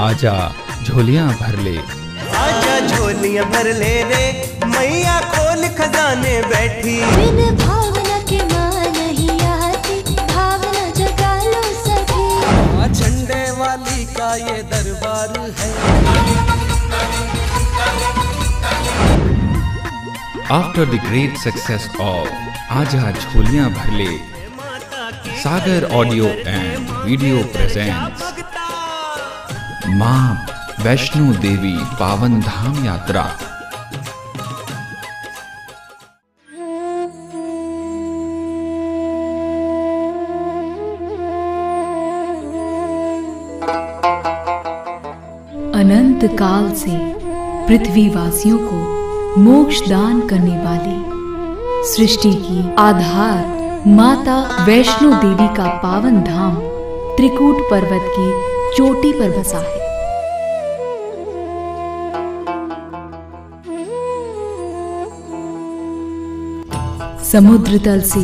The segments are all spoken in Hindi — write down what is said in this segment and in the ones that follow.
आजा झोलियां भर ले, आजा झोलियां भर ले रे मैया खोल खजाने बैठी। बिन भावना के मां नहीं आती, भावना जगा लो सभी। झंडे वाली का ये दरबार है। After the great success of आजा झोलियां भर ले, सागर ऑडियो एंड वीडियो प्रेजेंट्स मां वैष्णो देवी पावन धाम यात्रा। अनंत काल से पृथ्वीवासियों को मोक्ष दान करने वाली सृष्टि की आधार माता वैष्णो देवी का पावन धाम त्रिकूट पर्वत की चोटी पर बसा है। समुद्र तल से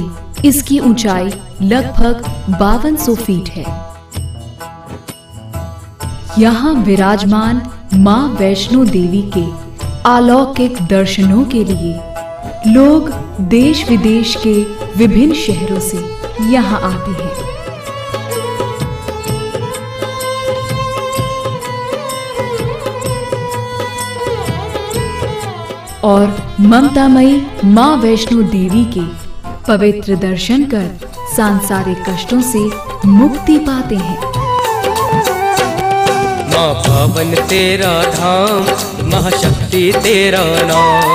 इसकी ऊंचाई लगभग 5200 फीट है। यहाँ विराजमान मां वैष्णो देवी के अलौकिक दर्शनों के लिए लोग देश विदेश के विभिन्न शहरों से यहाँ आते हैं। और ममतामयी मां वैष्णो देवी के पवित्र दर्शन कर सांसारिक कष्टों से मुक्ति पाते हैं। माँ पावन तेरा धाम, महाशक्ति तेरा नाम।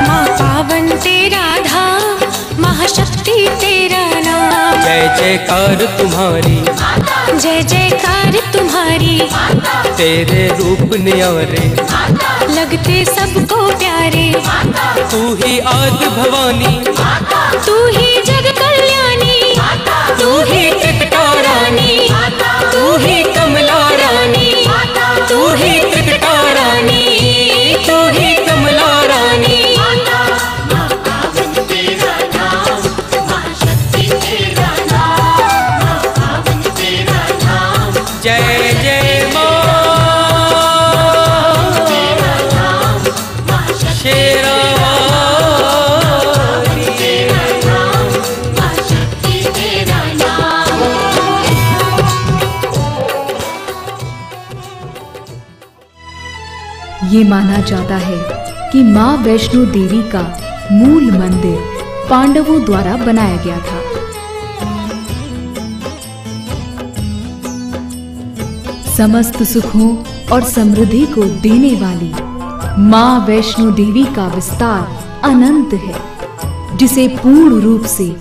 माँ पावन तेरा धाम, महाशक्ति तेरा नाम। जय जयकार तुम्हारी, जय जयकार तुम्हारी। तेरे रूप न्यारे, लगते सबको प्यारे। तू ही आदि भवानी, तू ही जग कल्याणी। तू ही त्रिकटा रानी, तू ही कमला रानी, तू ही त्रिकटा रानी, तू ही कमला रानी। जय जय माँ शेरा ये माना जाता है कि मां वैष्णो देवी का मूल मंदिर पांडवों द्वारा बनाया गया था। समस्त सुखों और समृद्धि को देने वाली मां वैष्णो देवी का विस्तार अनंत है, जिसे पूर्ण रूप से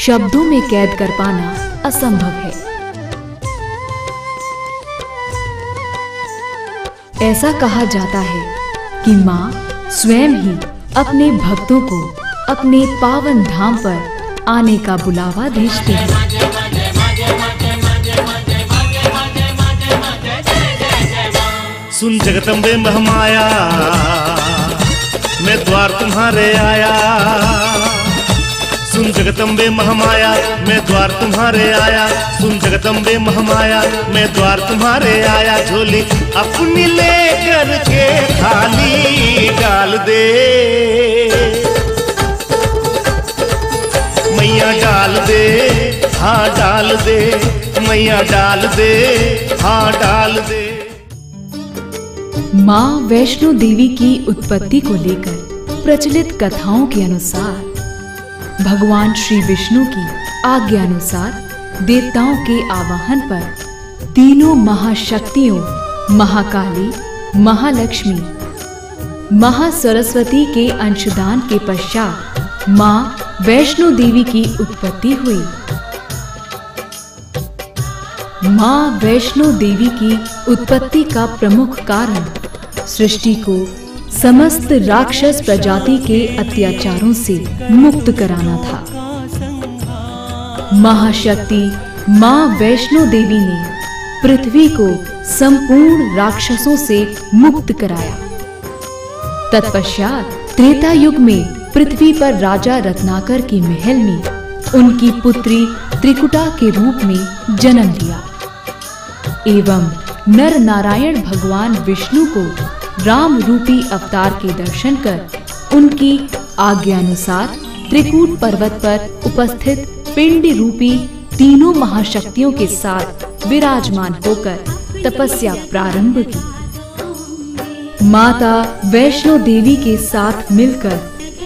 शब्दों में कैद कर पाना असंभव है। ऐसा कहा जाता है कि मां स्वयं ही अपने भक्तों को अपने पावन धाम पर आने का बुलावा भेजती है। सुन जगदम्बे महमाया, मैं द्वार तुम्हारे आया। सुन जगदम्बे महमाया, मैं द्वार तुम्हारे आया। सुन जगदम्बे महमाया, मैं द्वार तुम्हारे आया। झोली अपनी लेकर के थाली डाल दे मैया, डाल दे हाँ डाल दे मैया, डाल दे हाँ डाल दे। मां वैष्णो देवी की उत्पत्ति को लेकर प्रचलित कथाओं के अनुसार भगवान श्री विष्णु की आज्ञा अनुसार देवताओं के आवाहन पर तीनों महाशक्तियों महाकाली, महालक्ष्मी, महासरस्वती के अंशदान के पश्चात मां वैष्णो देवी की उत्पत्ति हुई। मां वैष्णो देवी की उत्पत्ति का प्रमुख कारण सृष्टि को समस्त राक्षस प्रजाति के अत्याचारों से मुक्त कराना था। महाशक्ति मां वैष्णो देवी ने पृथ्वी को संपूर्ण राक्षसों से मुक्त कराया। तत्पश्चात त्रेता युग में पृथ्वी पर राजा रत्नाकर के महल में उनकी पुत्री त्रिकुटा के रूप में जन्म लिया एवं नर नारायण भगवान विष्णु को राम रूपी अवतार के दर्शन कर उनकी आज्ञानुसार त्रिकूट पर्वत पर उपस्थित पिंड रूपी तीनों महाशक्तियों के साथ विराजमान होकर तपस्या प्रारंभ की। माता वैष्णो देवी के साथ मिलकर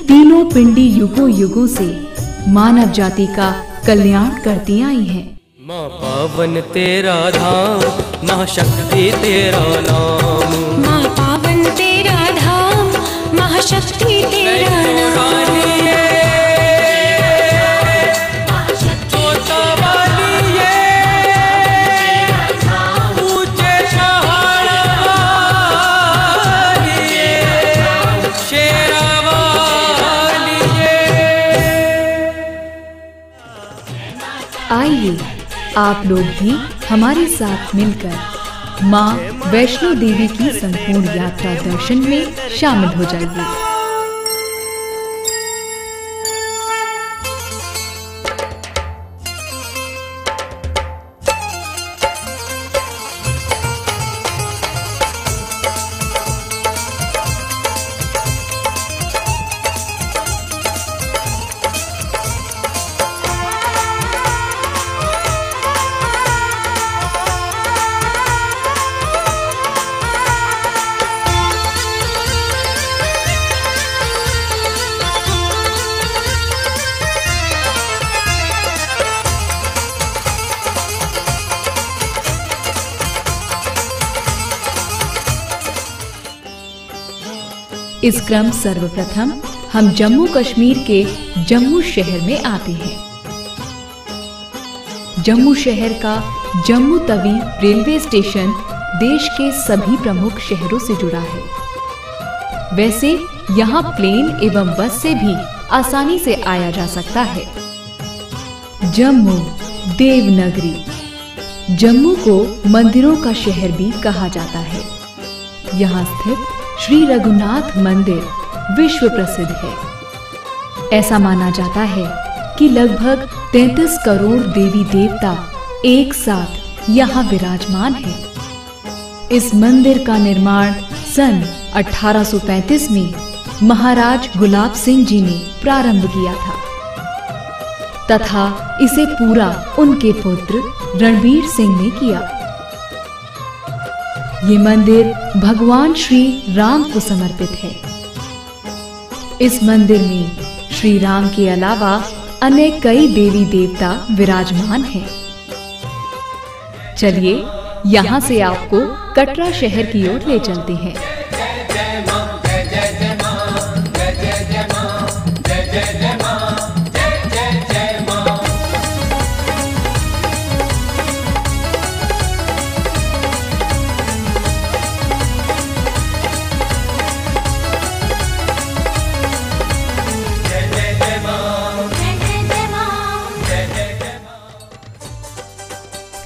तीनों पिंडी युगों युगों से मानव जाति का कल्याण करती आई हैं। माँ पावन तेरा धाम, महाशक्ति तेरा नाम। माँ पावन तेरा धाम, महाशक्ति तेरा नाम। आइए आप लोग भी हमारे साथ मिलकर माँ वैष्णो देवी की संपूर्ण यात्रा दर्शन में शामिल हो जाइए। इस क्रम सर्वप्रथम हम जम्मू कश्मीर के जम्मू शहर में आते हैं। जम्मू शहर का जम्मू तवी रेलवे स्टेशन देश के सभी प्रमुख शहरों से जुड़ा है। वैसे यहाँ प्लेन एवं बस से भी आसानी से आया जा सकता है। जम्मू देवनगरी। जम्मू को मंदिरों का शहर भी कहा जाता है। यहाँ स्थित श्री रघुनाथ मंदिर विश्व प्रसिद्ध है। ऐसा माना जाता है कि लगभग 33 करोड़ देवी देवता एक साथ यहाँ विराजमान हैं। इस मंदिर का निर्माण सन 1835 में महाराज गुलाब सिंह जी ने प्रारंभ किया था तथा इसे पूरा उनके पुत्र रणबीर सिंह ने किया। ये मंदिर भगवान श्री राम को समर्पित है। इस मंदिर में श्री राम के अलावा अन्य कई देवी देवता विराजमान हैं। चलिए यहाँ से आपको कटरा शहर की ओर ले चलते हैं।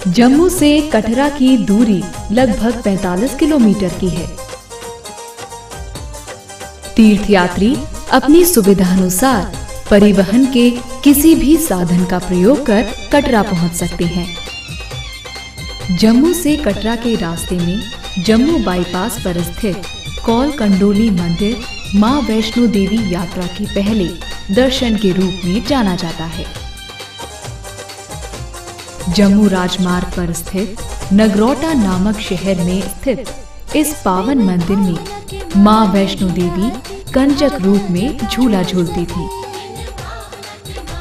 जम्मू से कटरा की दूरी लगभग 45 किलोमीटर की है। तीर्थयात्री अपनी सुविधानुसार परिवहन के किसी भी साधन का प्रयोग कर कटरा पहुंच सकते हैं। जम्मू से कटरा के रास्ते में जम्मू बाईपास पर स्थित कौल कंडोली मंदिर मां वैष्णो देवी यात्रा के पहले दर्शन के रूप में जाना जाता है। जम्मू राजमार्ग पर स्थित नगरोटा नामक शहर में स्थित इस पावन मंदिर में मां वैष्णो देवी कंचक रूप में झूला झूलती थी।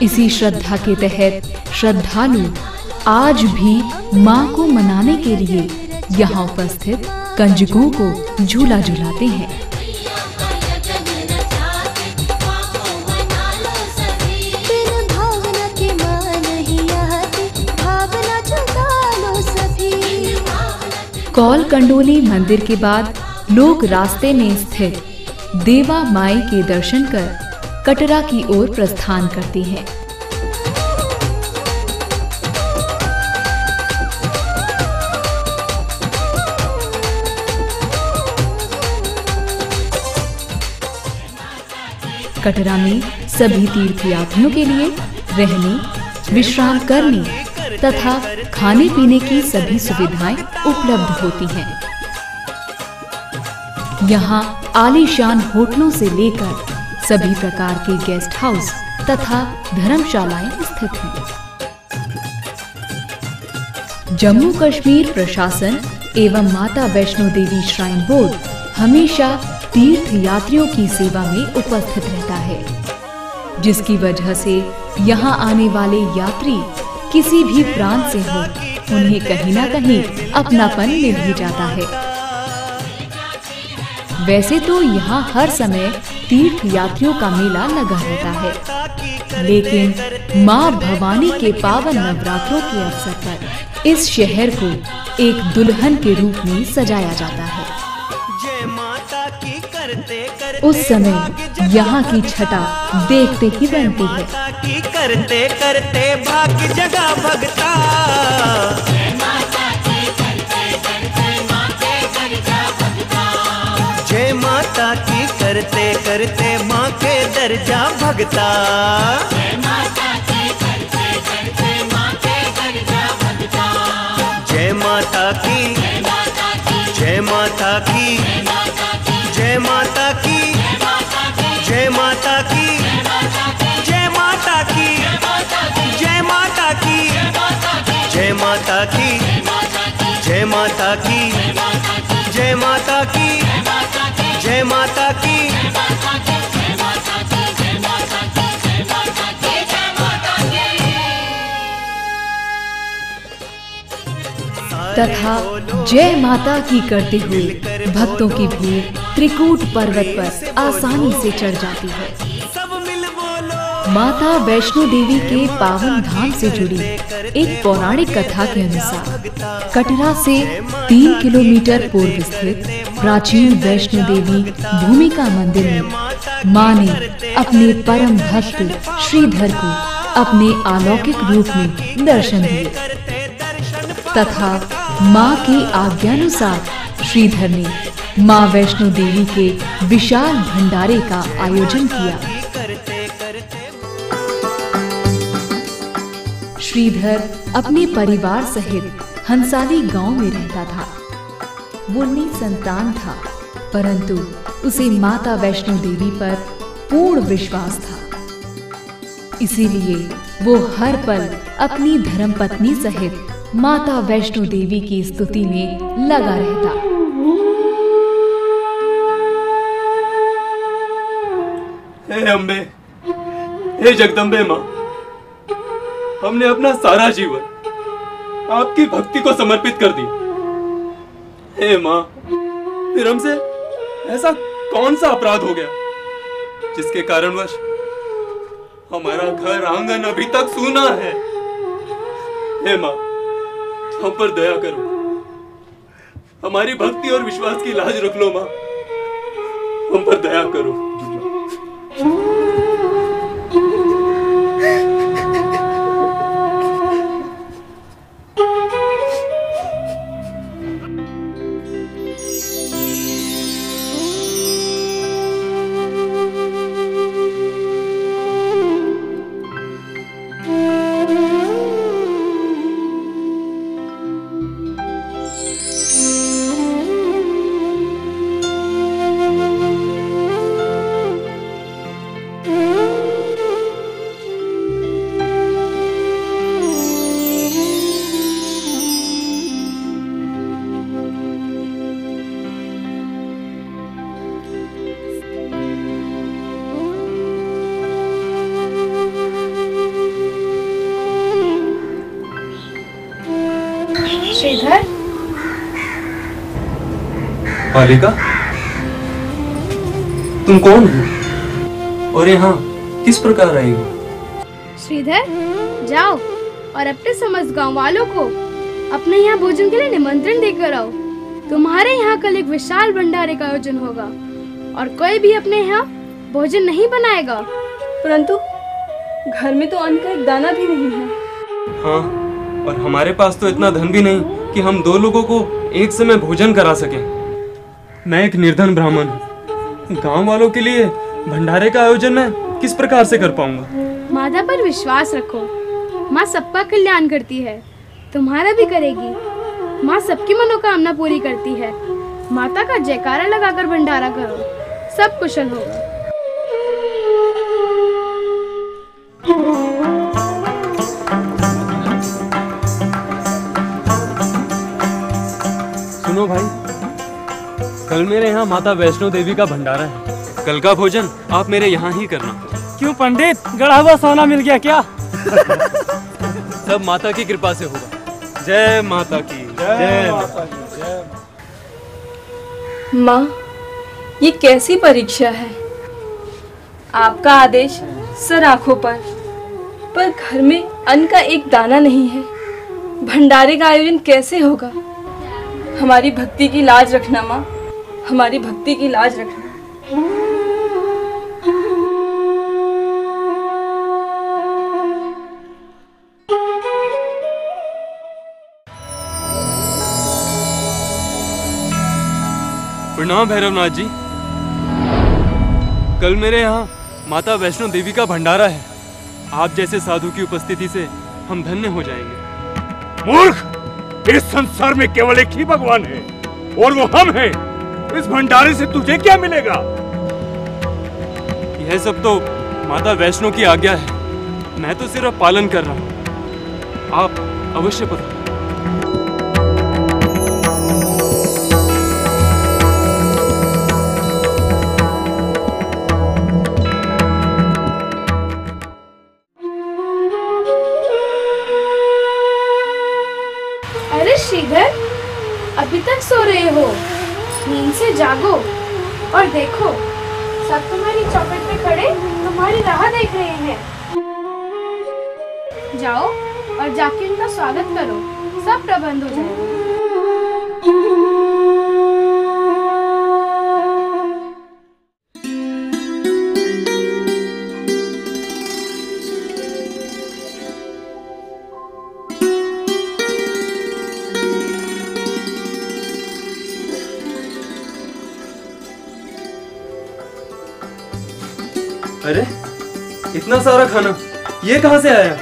इसी श्रद्धा के तहत श्रद्धालु आज भी मां को मनाने के लिए यहाँ उपस्थित कंजकों को झूला झुलाते हैं। कौल कंडोली मंदिर के बाद लोग रास्ते में स्थित देवा माई के दर्शन कर कटरा की ओर प्रस्थान करते हैं। कटरा में सभी तीर्थयात्रियों के लिए रहने, विश्राम करने तथा खाने पीने की सभी सुविधाएं उपलब्ध होती हैं। यहाँ आलीशान होटलों से लेकर सभी प्रकार के गेस्ट हाउस तथा धर्मशालाएं स्थित हैं। जम्मू कश्मीर प्रशासन एवं माता वैष्णो देवी श्राइन बोर्ड हमेशा तीर्थ यात्रियों की सेवा में उपस्थित रहता है, जिसकी वजह से यहाँ आने वाले यात्री किसी भी प्रांत से हो, उन्हें कहीं न कहीं अपनापन मिल ही जाता है। वैसे तो यहाँ हर समय तीर्थ यात्रियों का मेला लगा रहता है, लेकिन माँ भवानी के पावन नवरात्रों के अवसर पर इस शहर को एक दुल्हन के रूप में सजाया जाता है। उस समय यहाँ की छटा देखते ही बनती है। करते करते भाग जगा भगता, जय माता की करते करते माँ के दर्जा भगता, जय माता की जय माता की जय माता की जय माता की जय माता की जय माता की जय माता की जय माता की जय माता की जय माता की जय माता की। तथा जय माता की करते हुए भक्तों की भीड़ त्रिकूट पर्वत पर आसानी से चढ़ जाती है। माता वैष्णो देवी के पावन धाम से जुड़ी एक पौराणिक कथा के अनुसार कटरा से 3 किलोमीटर पूर्व स्थित प्राचीन वैष्णो देवी भूमिका मंदिर में मां ने अपने परम भक्त श्रीधर को अपने अलौकिक रूप में दर्शन दिए तथा मां की आज्ञानुसार श्रीधर ने मां वैष्णो देवी के विशाल भंडारे का आयोजन किया। श्रीधर अपने परिवार सहित हंसाली गांव में रहता था। वो निसंतान था, परंतु उसे माता वैष्णो देवी पर पूर्ण विश्वास था। इसीलिए वो हर पल अपनी धर्मपत्नी सहित माता वैष्णो देवी की स्तुति में लगा रहता। हे अम्बे, हे जगदम्बे माँ, हमने अपना सारा जीवन आपकी भक्ति को समर्पित कर दिया। हे माँ, फिर हमसे ऐसा कौन सा अपराध हो गया जिसके कारणवश हमारा घर आंगन अभी तक सूना है। हे माँ, हम पर दया करो, हमारी भक्ति और विश्वास की लाज रख लो माँ, हम पर दया करो। श्रीधर, बालिका, तुम कौन हो और यहाँ किस प्रकार आई हो? श्रीधर, जाओ और अपने समस्त गांव वालों को अपने यहाँ भोजन के लिए निमंत्रण देकर आओ। तुम्हारे यहाँ कल एक विशाल भंडारे का आयोजन होगा और कोई भी अपने यहाँ भोजन नहीं बनाएगा। परंतु घर में तो अन्न का एक दाना भी नहीं है। हाँ, और हमारे पास तो इतना धन भी नहीं कि हम 2 लोगों को एक समय भोजन करा सकें। मैं एक निर्धन ब्राह्मण हूँ, गांव वालों के लिए भंडारे का आयोजन मैं किस प्रकार से कर पाऊंगा? माता पर विश्वास रखो, माँ सबका कल्याण करती है। तुम्हारा भी करेगी। माँ सबकी मनोकामना पूरी करती है। माता का जयकारा लगाकर भंडारा करो, सब कुशल होगा। सुनो भाई, कल मेरे यहाँ माता वैष्णो देवी का भंडारा है। कल का भोजन आप मेरे यहाँ ही करना। क्यों पंडित, गढ़ा हुआ सोना मिल गया क्या? सब माता की कृपा से होगा। जय माता की जय। माँ, ये कैसी परीक्षा है? आपका आदेश सर आंखों पर घर में अन्न का एक दाना नहीं है। भंडारे का आयोजन कैसे होगा? हमारी भक्ति की लाज रखना माँ, हमारी भक्ति की लाज रखना। प्रणाम भैरवनाथ जी। कल मेरे यहाँ माता वैष्णो देवी का भंडारा है। आप जैसे साधु की उपस्थिति से हम धन्य हो जाएंगे। मूर्ख, इस संसार में केवल एक ही भगवान है और वो हम हैं। इस भंडारे से तुझे क्या मिलेगा? यह सब तो माता वैष्णो की आज्ञा है, मैं तो सिर्फ पालन कर रहा हूँ। आप अवश्य पधारें। अरे श्रीधर, अभी तक सो रहे हो? नींद से जागो और देखो, सब तुम्हारी चौखट पे खड़े तुम्हारी राह देख रहे हैं। जाओ और जाके उनका स्वागत करो, सब प्रबंध हो जाएगा। अरे इतना सारा खाना, ये कहाँ से आया?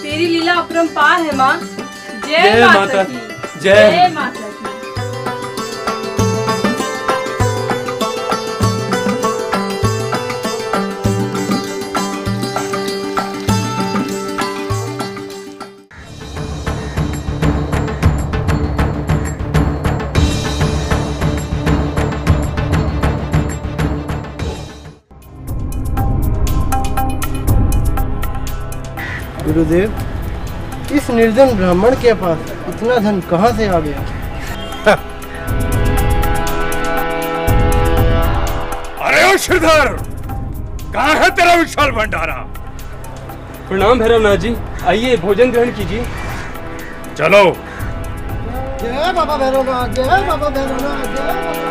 तेरी लीला अपरंपार है माँ। जय माता की जय माता की। गुरुदेव, इस निर्धन ब्राह्मण के पास इतना धन कहाँ से आ गया? अरे ओ श्रीधर, कहाँ है तेरा विशाल भंडारा? प्रणाम भैरवनाथ जी, आइए भोजन ग्रहण कीजिए। चलो। जय बाबा भैरवनाथ, जय बाबा भैरवनाथ, जय बाबा।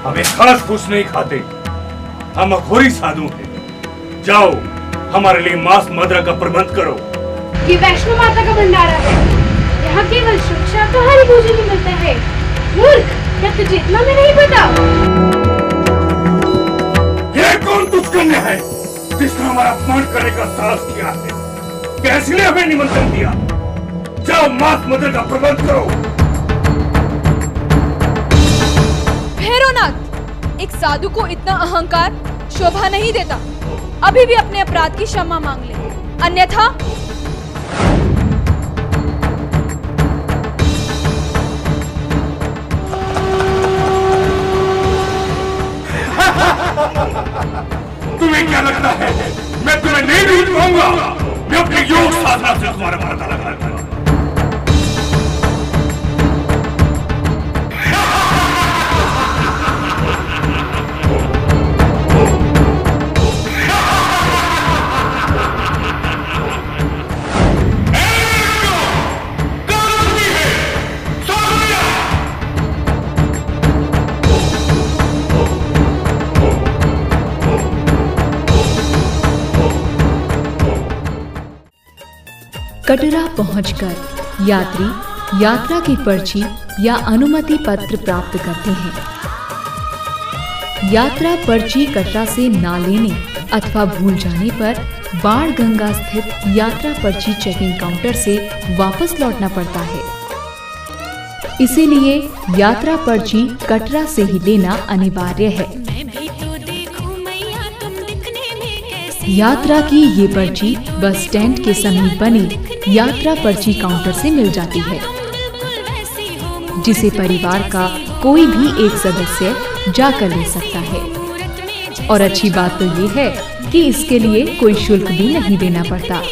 हमें खास कुछ नहीं खाते, हम अखोरी साधु हैं। जाओ, हमारे लिए मांस मदिरा का प्रबंध करो। ये वैष्णो माता का भंडारा है, यहाँ केवल शुद्ध शाकाहारी भोजन ही मिलता है। मूर्ख, क्या तुझे इतना भी नहीं पता? ये कौन तुझ कन्या है जिसने हमारा अपमान करने का साहस किया है? कैसे ने हमें निमंत्रण दिया? जाओ, मांस मदिरा का प्रबंध करो। भैरवनाथ, एक साधु को इतना अहंकार शोभा नहीं देता। अभी भी अपने अपराध की क्षमा मांग ले, अन्यथा तुम्हें क्या लगता है मैं तुम्हें नहीं भूल पाऊंगा? मैं अपने योग साधना से तुम्हारा पता लगाऊंगा। कटरा पहुंचकर यात्री यात्रा की पर्ची या अनुमति पत्र प्राप्त करते हैं। यात्रा पर्ची कटरा से ना लेने अथवा भूल जाने पर बाणगंगा स्थित यात्रा पर्ची चेकिंग काउंटर से वापस लौटना पड़ता है। इसीलिए यात्रा पर्ची कटरा से ही लेना अनिवार्य है। यात्रा की ये पर्ची बस स्टैंड के समीप बने यात्रा पर्ची काउंटर से मिल जाती है, जिसे परिवार का कोई भी एक सदस्य जाकर ले सकता है। और अच्छी बात तो ये है कि इसके लिए कोई शुल्क भी नहीं देना पड़ता।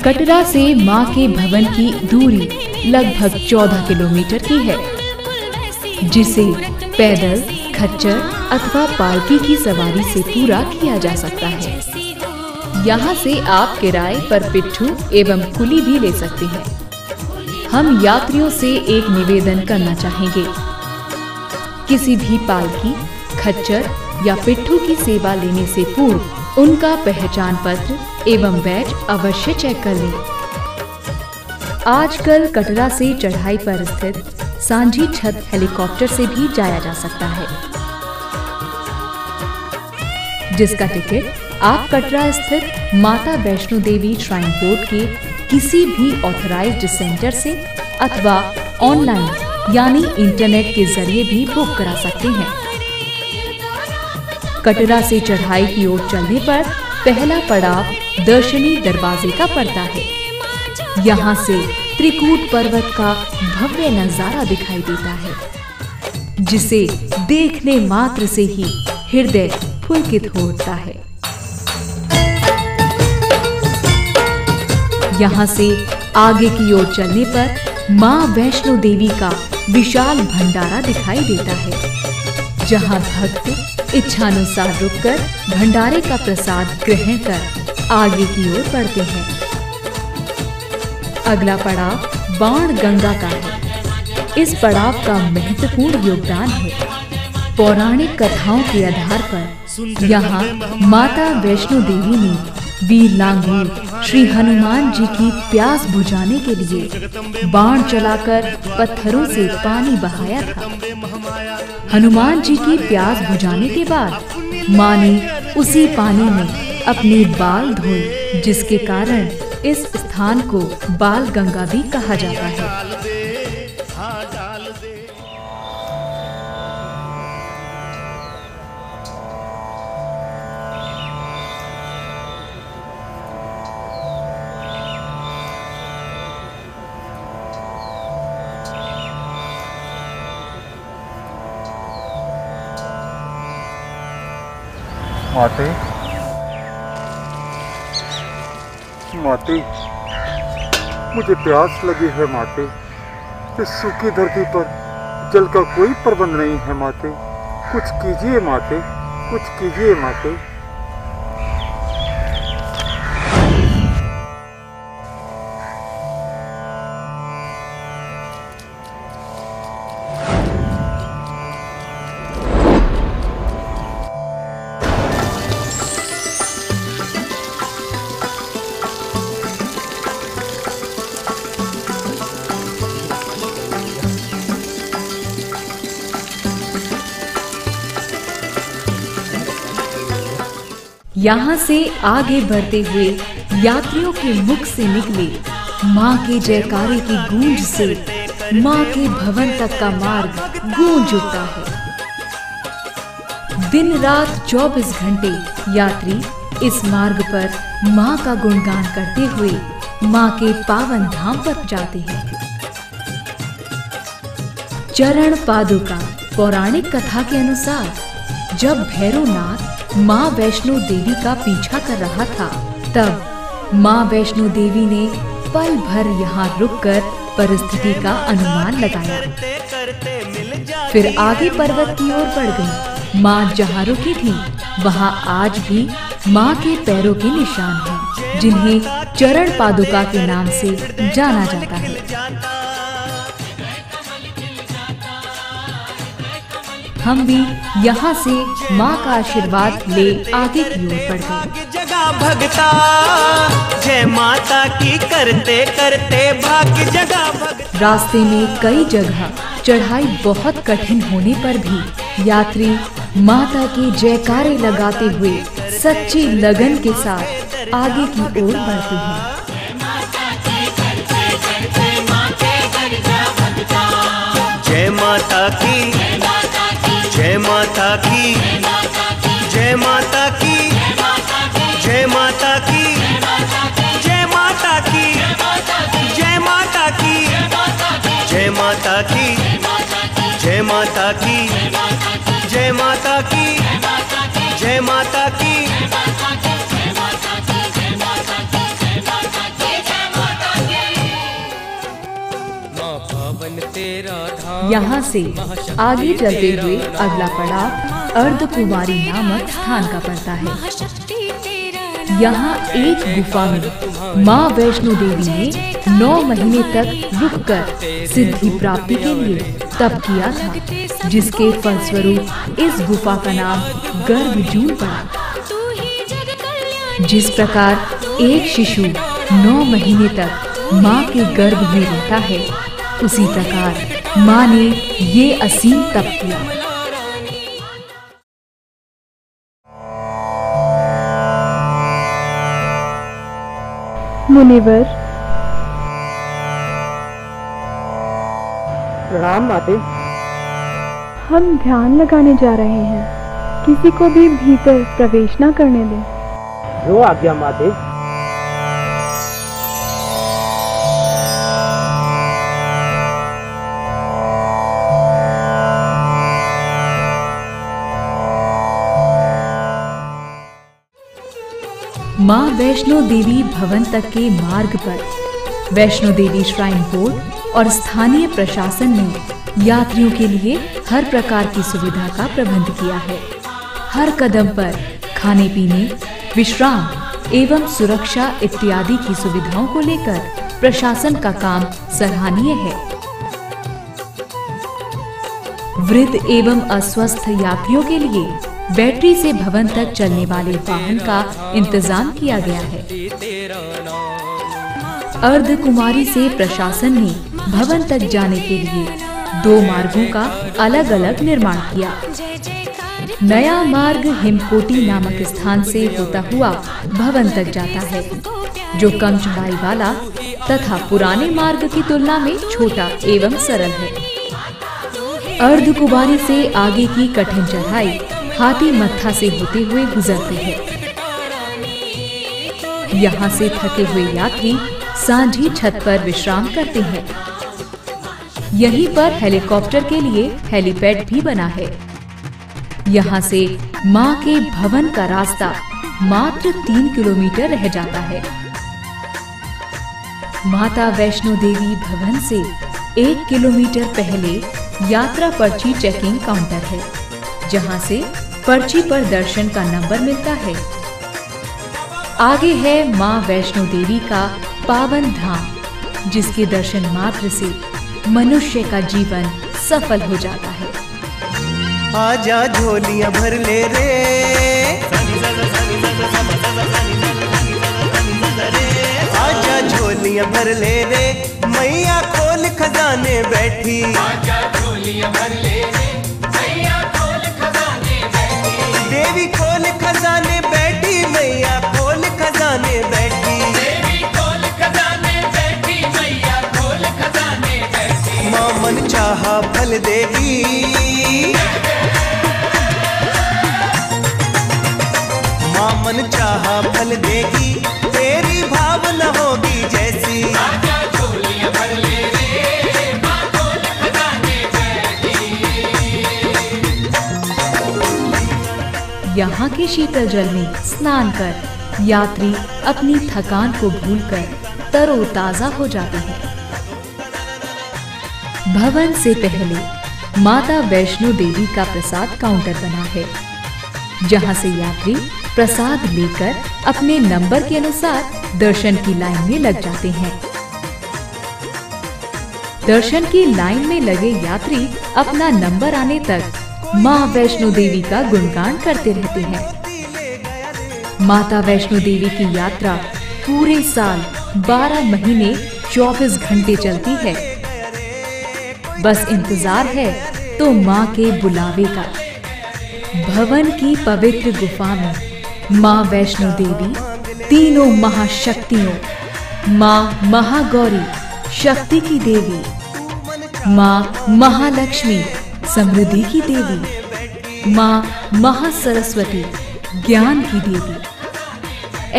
कटरा से मां के भवन की दूरी लगभग 14 किलोमीटर की है, जिसे पैदल, खच्चर अथवा पालकी की सवारी से पूरा किया जा सकता है। यहाँ से आप किराए पर पिट्ठू एवं कुली भी ले सकते हैं। हम यात्रियों से एक निवेदन करना चाहेंगे। किसी भी पालकी, खच्चर या पिट्ठू की सेवा लेने से पूर्व उनका पहचान पत्र एवं बैज अवश्य चेक कर लें। आजकल कटरा से चढ़ाई पर स्थित सांझी छत हेलीकॉप्टर से भी जाया जा सकता है, जिसका टिकट आप कटरा स्थित माता वैष्णो देवी श्राइन बोर्ड के किसी भी ऑथराइज्ड सेंटर से अथवा ऑनलाइन यानी इंटरनेट के जरिए भी बुक करा सकते हैं। कटरा से चढ़ाई की ओर चलने पर पहला पड़ाव दर्शनी दरवाजे का पड़ता है। यहाँ से त्रिकूट पर्वत का भव्य नजारा दिखाई देता है, जिसे देखने मात्र से ही हृदय पुलकित हो उठता है। यहाँ से आगे की ओर चलने पर मां वैष्णो देवी का विशाल भंडारा दिखाई देता है, जहाँ भक्त इच्छानुसार रुककर भंडारे का प्रसाद ग्रहण कर आगे की ओर बढ़ते हैं। अगला पड़ाव बाणगंगा का है। इस पड़ाव का महत्वपूर्ण योगदान है। पौराणिक कथाओं के आधार पर यहाँ माता वैष्णो देवी ने वीर लांगूर श्री हनुमान जी की प्यास बुझाने के लिए बाण चलाकर पत्थरों से पानी बहाया था। हनुमान जी की प्यास बुझाने के बाद मां ने उसी पानी में अपने बाल धोए, जिसके कारण इस स्थान को बाल गंगा भी कहा जाता है। माते, माते, मुझे प्यास लगी है माते। इस सूखी धरती पर जल का कोई प्रबंध नहीं है माते। कुछ कीजिए माते, कुछ कीजिए माते। यहाँ से आगे बढ़ते हुए यात्रियों के मुख से निकले माँ के जयकारे की गूंज से माँ के भवन तक का मार्ग गूंज उठता है। दिन रात 24 घंटे यात्री इस मार्ग पर माँ का गुणगान करते हुए माँ के पावन धाम पर जाते हैं। चरण पादुका पौराणिक कथा के अनुसार जब भैरवनाथ माँ वैष्णो देवी का पीछा कर रहा था, तब माँ वैष्णो देवी ने पल भर यहाँ रुककर परिस्थिति का अनुमान लगाया। फिर आगे पर्वत की ओर बढ़ गई। माँ जहाँ रुकी थी वहाँ आज भी माँ के पैरों के निशान हैं, जिन्हें चरण पादुका के नाम से जाना जाता है। हम भी यहाँ से माँ का आशीर्वाद ले आगे की ओर बढ़ गए। जगा भगता जय माता की करते करते भाग्य जगा भगता। रास्ते में कई जगह चढ़ाई बहुत कठिन होने पर भी यात्री माता के जयकारे लगाते हुए सच्ची लगन के साथ आगे की ओर बढ़ते हैं। जय माता की, जय माता की, जय माता की, जय माता की, जय माता की, जय माता की, जय माता की, जय माता की, जय माता की, जय माता की। यहाँ से आगे चलते हुए अगला पड़ाव अर्धकुमारी नामक स्थान का पड़ता है। यहाँ एक गुफा में माँ वैष्णो देवी ने 9 महीने तक रुककर सिद्धि प्राप्ति के लिए तप किया था, जिसके फलस्वरूप इस गुफा का नाम गर्भजून पड़ा। जिस प्रकार एक शिशु 9 महीने तक माँ के गर्भ में रहता है, उसी प्रकार माँ ने ये असीम तप किया। मुनिवर, प्रणाम माते। हम ध्यान लगाने जा रहे हैं, किसी को भी भीतर प्रवेश न करने दें। जो आज्ञा माते। माँ वैष्णो देवी भवन तक के मार्ग पर वैष्णो देवी श्राइन बोर्ड और स्थानीय प्रशासन ने यात्रियों के लिए हर प्रकार की सुविधा का प्रबंध किया है। हर कदम पर खाने पीने, विश्राम एवं सुरक्षा इत्यादि की सुविधाओं को लेकर प्रशासन का काम सराहनीय है। वृद्ध एवं अस्वस्थ यात्रियों के लिए बैटरी से भवन तक चलने वाले वाहन का इंतजाम किया गया है। अर्धकुमारी से प्रशासन ने भवन तक जाने के लिए 2 मार्गों का अलग अलग निर्माण किया। नया मार्ग हिमकोटी नामक स्थान से होता हुआ भवन तक जाता है, जो कम चढ़ाई वाला तथा पुराने मार्ग की तुलना में छोटा एवं सरल है। अर्धकुमारी से आगे की कठिन चढ़ाई हाथी मत्था से होते हुए गुजरती है। यहाँ से थके हुए यात्री सांझी छत पर विश्राम करते हैं। यहीं पर हेलीकॉप्टर के लिए हेलीपैड भी बना है। यहाँ से माँ के भवन का रास्ता मात्र 3 किलोमीटर रह जाता है। माता वैष्णो देवी भवन से 1 किलोमीटर पहले यात्रा पर्ची चेकिंग काउंटर है, जहाँ से पर्ची पर दर्शन का नंबर मिलता है। आगे है माँ वैष्णो देवी का पावन धाम, जिसके दर्शन मात्र से मनुष्य का जीवन सफल हो जाता है। आजा झोलियां भर ले रे, आजा झोलियां भर ले रे, मैया खोल खजाने बैठी। आजा झोलियां भर ले रे, मैया खोल खजाने बैठी। देवी खोल खजाने बैठी, मैया खोल खजाने बैठी। देवी खोल खजाने बैठी, मैया खोल खजाने बैठी। माँ मन चाहा फल देगी, माँ मन चाहा फल देगी, तेरी भावना होगी जैसी। आजा झोलियां भर ले रे, माँ खोल खजाने बैठी। यहाँ के शीतल जल में स्नान कर यात्री अपनी थकान को भूलकर तरोताजा हो जाते हैं। भवन से पहले माता वैष्णो देवी का प्रसाद काउंटर बना है, जहाँ से यात्री प्रसाद लेकर अपने नंबर के अनुसार दर्शन की लाइन में लग जाते हैं। दर्शन की लाइन में लगे यात्री अपना नंबर आने तक माँ वैष्णो देवी का गुणगान करते रहते हैं। माता वैष्णो देवी की यात्रा पूरे साल 12 महीने 24 घंटे चलती है। बस इंतजार है तो माँ के बुलावे का। भवन की पवित्र गुफा में माँ वैष्णो देवी तीनों महाशक्तियों, माँ महागौरी शक्ति की देवी, माँ महालक्ष्मी समृद्धि की देवी, माँ महासरस्वती ज्ञान की देवी।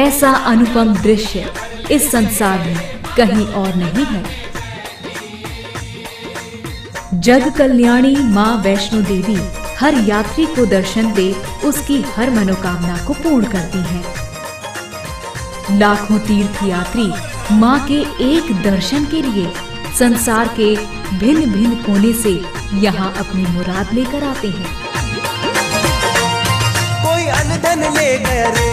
ऐसा अनुपम दृश्य इस संसार में कहीं और नहीं है। जग कल्याणी माँ वैष्णो देवी हर यात्री को दर्शन दे उसकी हर मनोकामना को पूर्ण करती हैं। लाखों तीर्थ यात्री माँ के एक दर्शन के लिए संसार के भिन्न भिन्न कोने से यहाँ अपनी मुराद लेकर आते हैं। कोई अनधन ले गया रे,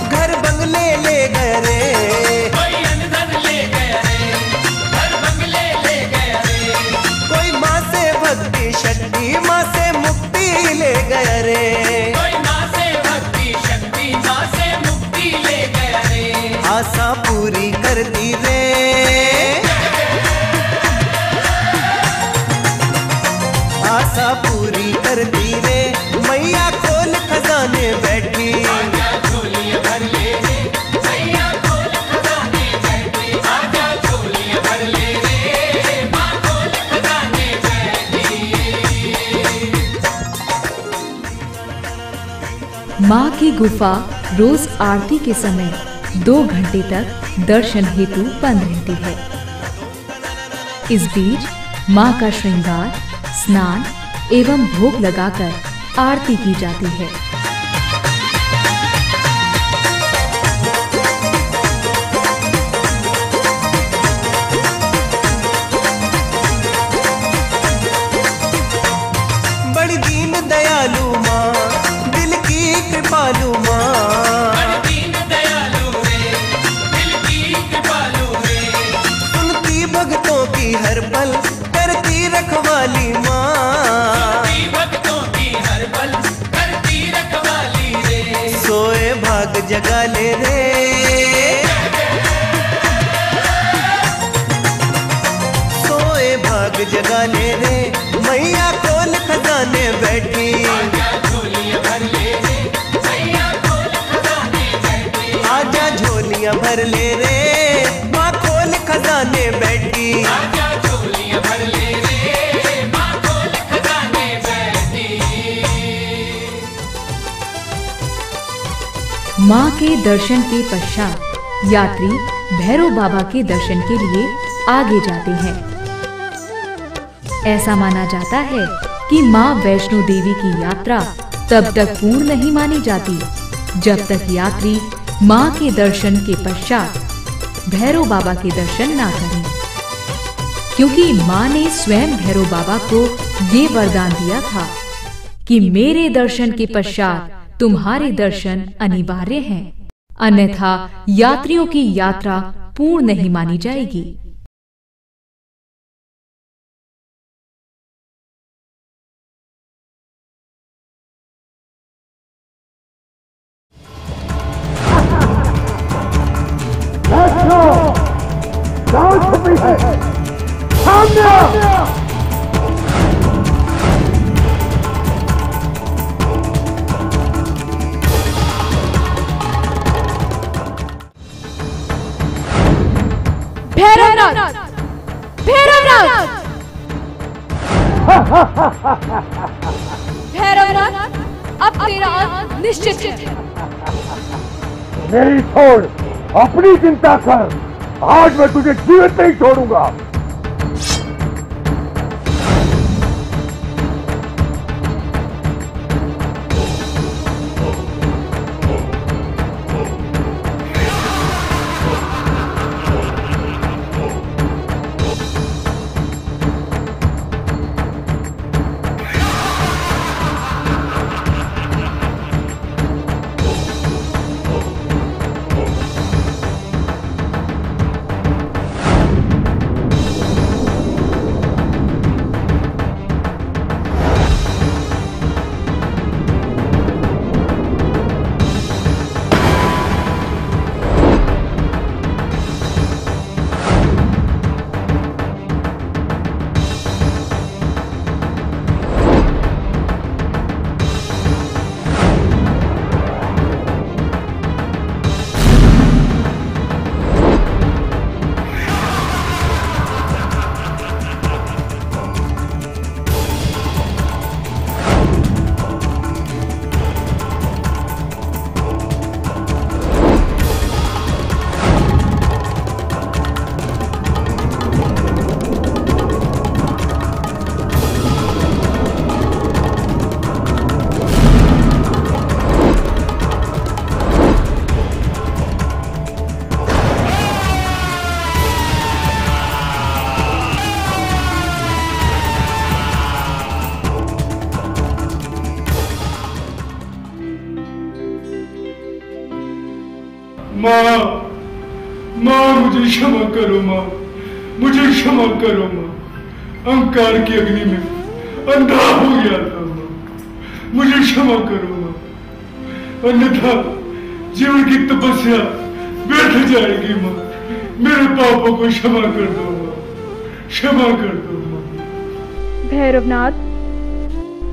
घर बंगले ले गया रे, कोई अनधन ले गया रे, घर बंगले ले गया रे, कोई माँ से भक्ति शक्ति, माँ से मुक्ति ले गया रे, कोई माँ से भक्ति शक्ति, माँ से मुक्ति ले गया रे, आशा पूरी कर दी रे, आशा पूरी कर दी रे, मैया खोल खजाने बैठी, आजा झोलियां भर ले रे, मैया खोल खजाने बैठी, आजा झोलियां भर ले रे, माँ खोल खजाने बैठी। माँ की गुफा रोज आरती के समय 2 घंटे तक दर्शन हेतु बंद रहती है। इस बीच माँ का श्रृंगार, स्नान एवं भोग लगाकर आरती की जाती है। बड़ी दीन दयालु माँ, दिल की कृपालु माँ, बड़ी दीन दयालु रे, दिल की कृपालु रे, सुनती भक्तों की हर पल, करती रखवाली माँ, सुनती भक्तों की हर पल, करती रखवाली रे, सोए भाग जगा ले रे, सोए भाग जगा ले रे, मैया खोल खजाने बैठी, आजा झोलियां भर ले रे, मैया खोल खजाने बैठी, आजा झोलियां भर ले रे, माँ खोल खजाने बैठी, आजा झोलियां भर ले रे, माँ खोल खजाने बैठी। माँ के दर्शन के पश्चात यात्री भैरव बाबा के दर्शन के लिए आगे जाते हैं। ऐसा माना जाता है कि माँ वैष्णो देवी की यात्रा तब तक पूर्ण नहीं मानी जाती जब तक यात्री माँ के दर्शन के पश्चात भैरव बाबा के दर्शन ना करें, क्योंकि माँ ने स्वयं भैरव बाबा को ये वरदान दिया था कि मेरे दर्शन के पश्चात तुम्हारे दर्शन अनिवार्य हैं, अन्यथा यात्रियों की यात्रा पूर्ण नहीं मानी जाएगी। कहाँ छुपी है? सामने आ! भैरवनाथ! भैरवनाथ! भैरवनाथ, अब तेरा अंत निश्चित है। मेरी छोड़, अपनी चिंता कर। आज मैं तुझे जीवित नहीं छोड़ूंगा। माँ, माँ मुझे क्षमा करो माँ, मुझे क्षमा करो माँ। अहंकार की अग्नि में अंधा हो गया था माँ, मुझे क्षमा करो माँ, अन्यथा जीवन की तपस्या व्यर्थ जाएगी माँ। मेरे पापों को क्षमा कर दो माँ, क्षमा कर दो माँ। भैरवनाथ,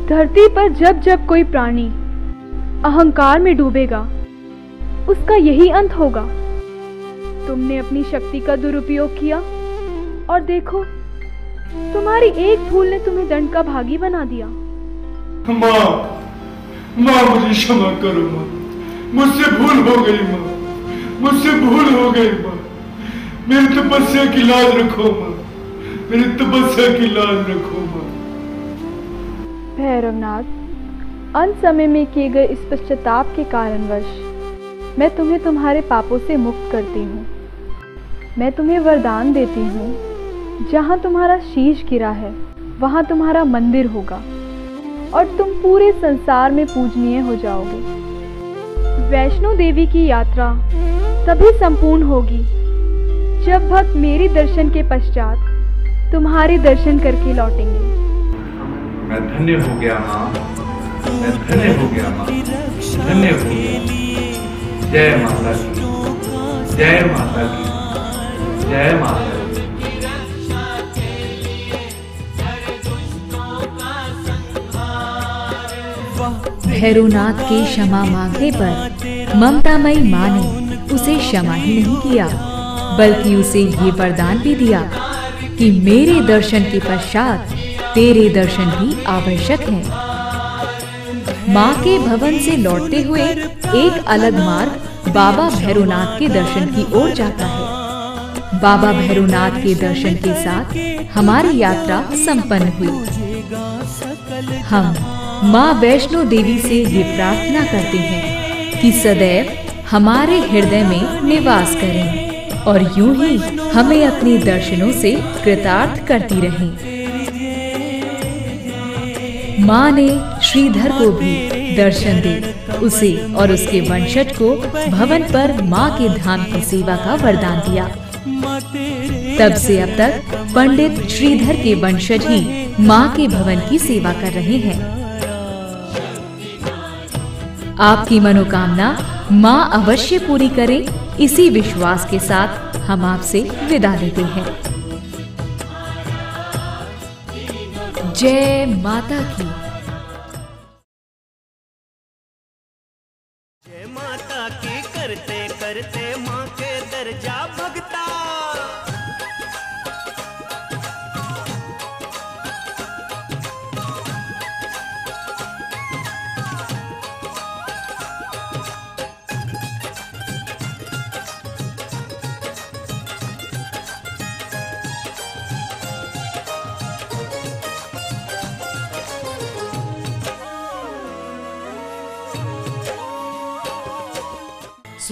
धरती पर जब जब कोई प्राणी अहंकार में डूबेगा उसका यही अंत होगा। तुमने अपनी शक्ति का दुरुपयोग किया और देखो, तुम्हारी एक भूल ने तुम्हें दंड का भागी बना दिया। माँ, माँ मुझे क्षमा करो माँ, मुझसे भूल हो गई माँ, मुझसे भूल हो गई माँ। मेरी तपस्या की लाज रखो माँ, मेरी तपस्या की लाज रखो माँ। भैरवनाथ, अंत समय में किए गए इस पश्चाताप के कारणवश मैं तुम्हें तुम्हारे पापों से मुक्त करती हूँ। मैं तुम्हें वरदान देती हूँ, जहाँ तुम्हारा शीश गिरा है वहाँ तुम्हारा मंदिर होगा और तुम पूरे संसार में पूजनीय हो जाओगे। वैष्णो देवी की यात्रा तभी संपूर्ण होगी जब भक्त मेरे दर्शन के पश्चात तुम्हारे दर्शन करके लौटेंगे। मैं धन्य हो गया माँ, मैं धन्य हो गया माँ, धन्य हो गया। जय माता की, जय माता की, जय माता की। भैरवनाथ के क्षमा मांगने पर ममतामयी माँ ने उसे क्षमा ही नहीं किया, बल्कि उसे ये वरदान भी दिया कि मेरे दर्शन के पश्चात तेरे दर्शन भी आवश्यक हैं। माँ के भवन से लौटते हुए एक अलग मार्ग बाबा भैरवनाथ के दर्शन की ओर जाता है। बाबा भैरवनाथ के दर्शन के साथ हमारी यात्रा संपन्न हुई। हम माँ वैष्णो देवी से ये प्रार्थना करते हैं कि सदैव हमारे हृदय में निवास करें और यूं ही हमें अपने दर्शनों से कृतार्थ करती रहें। माँ ने श्रीधर को भी दर्शन दे उसे और उसके वंशज को भवन पर माँ के धाम की सेवा का वरदान दिया। तब से अब तक पंडित श्रीधर के वंशज ही माँ के भवन की सेवा कर रहे हैं। आपकी मनोकामना माँ अवश्य पूरी करे, इसी विश्वास के साथ हम आपसे विदा लेते हैं। जय माता की। जय माता की करते करते माँ के दर्जा भगता।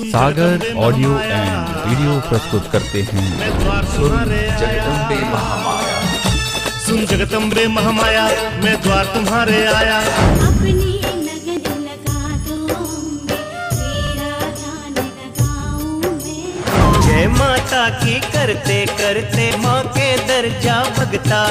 सागर ऑडियो एंड वीडियो प्रस्तुत करते हैं जगदम्बे महामाया। सुन जगदम्बे महामाया, मैं द्वार तुम्हारे आया। अपनी लगन लगा दो, तेरा ध्यान लगाऊं मैं। जय माता की करते करते माँ के दर्जा भगता।